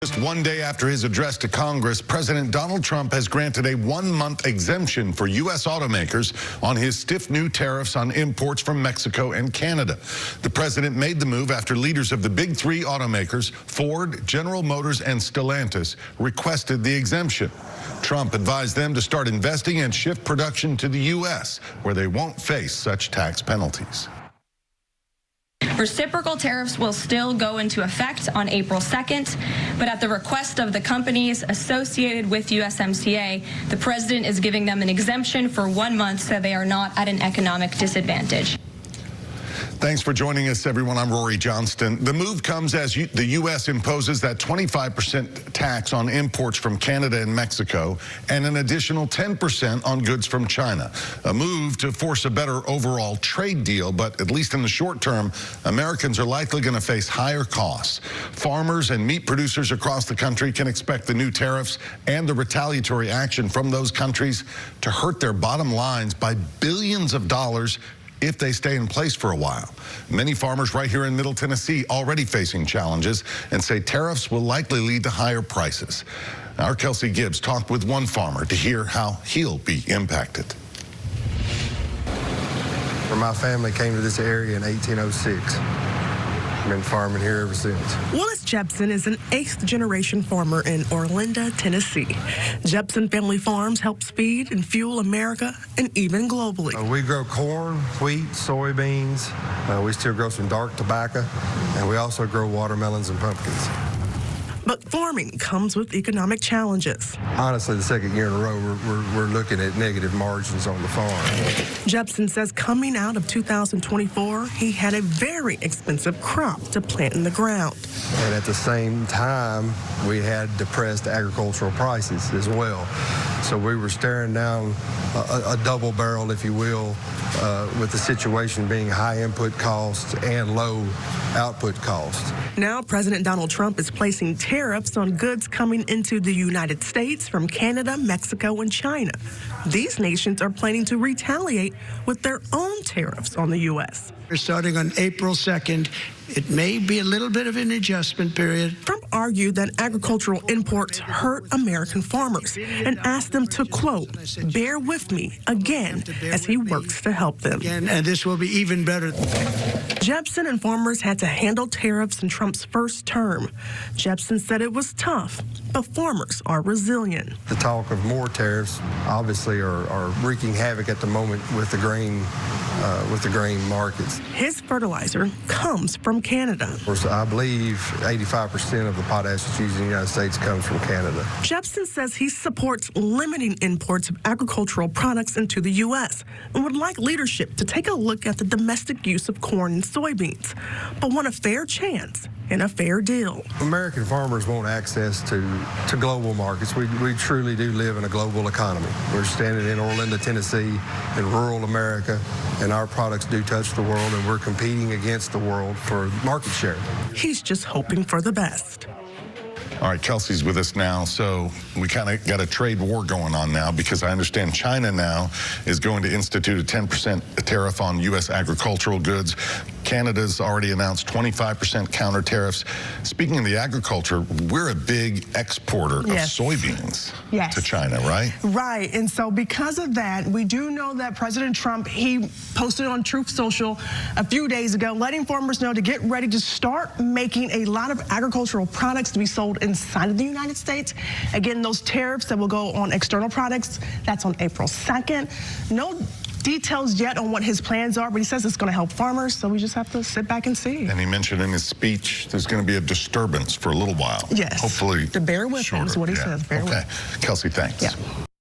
Just one day after his address to Congress, President Donald Trump has granted a one-month exemption for U.S. automakers on his stiff new tariffs on imports from Mexico and Canada. The president made the move after leaders of the big three automakers, Ford, General Motors, and Stellantis, requested the exemption. Trump advised them to start investing and shift production to the U.S., where they won't face such tax penalties. Reciprocal tariffs will still go into effect on April 2nd, but at the request of the companies associated with USMCA, the president is giving them an exemption for 1 month so they are not at an economic disadvantage. Thanks for joining us, everyone. I'm Rory Johnston. The move comes as the U.S. imposes that 25% tax on imports from Canada and Mexico and an additional 10% on goods from China. A move to force a better overall trade deal, but at least in the short term, Americans are likely going to face higher costs. Farmers and meat producers across the country can expect the new tariffs and the retaliatory action from those countries to hurt their bottom lines by billions of dollars if they stay in place for a while. Many farmers right here in Middle Tennessee already facing challenges and say tariffs will likely lead to higher prices. Our Kelsey Gibbs talked with one farmer to hear how he'll be impacted. My family came to this area in 1806. Been farming here ever since. Willis Jepsen is an 8th-generation farmer in Orlinda, Tennessee. Jepsen family farms helps feed and fuel America and even globally. We grow corn, wheat, soybeans. We still grow some dark tobacco, and we also grow watermelons and pumpkins. But farming comes with economic challenges. Honestly, the second year in a row, we're looking at negative margins on the farm. Jepsen says coming out of 2024, he had a very expensive crop to plant in the ground. And at the same time, we had depressed agricultural prices as well. So we were staring down a double barrel, if you will, with the situation being high input costs and low output costs. Now, President Donald Trump is placing tariffs on goods coming into the United States from Canada, Mexico, and China. These nations are planning to retaliate with their own tariffs on the U.S. Starting on April 2nd, it may be a little bit of an adjustment period. Trump argued that agricultural imports hurt American farmers and asked them to, quote, bear with me again as he works to help them. And this will be even better. Jepsen and farmers had to handle tariffs in Trump's first term. Jepsen said it was tough, but farmers are resilient. The talk of more tariffs obviously are wreaking havoc at the moment with the grain markets. His fertilizer comes from Canada. Of course, I believe 85% of the potash that's used in the United States comes from Canada. Jepsen says he supports limiting imports of agricultural products into the U.S. and would like leadership to take a look at the domestic use of corn and soybeans, but want a fair chance and a fair deal. American farmers want access to global markets. We truly do live in a global economy. We're standing in Orlinda, Tennessee, in rural America, and our products do touch the world, and we're competing against the world for market share. He's just hoping for the best. All right, Kelsey's with us now, so we kind of got a trade war going on now because I understand China now is going to institute a 10% tariff on U.S. agricultural goods. Canada's already announced 25% counter tariffs. Speaking of the agriculture, we're a big exporter of soybeans to China, right? Right, and so because of that, we do know that President Trump, he posted on Truth Social a few days ago, letting farmers know to get ready to start making a lot of agricultural products to be sold inside of the United States. Again, those tariffs that will go on external products, that's on April 2nd. No details yet on what his plans are, but he says it's going to help farmers, so we just have to sit back and see. And he mentioned in his speech there's going to be a disturbance for a little while. Yes. Hopefully. To bear with him is what he says. Bear with. Kelsey, thanks. Yeah.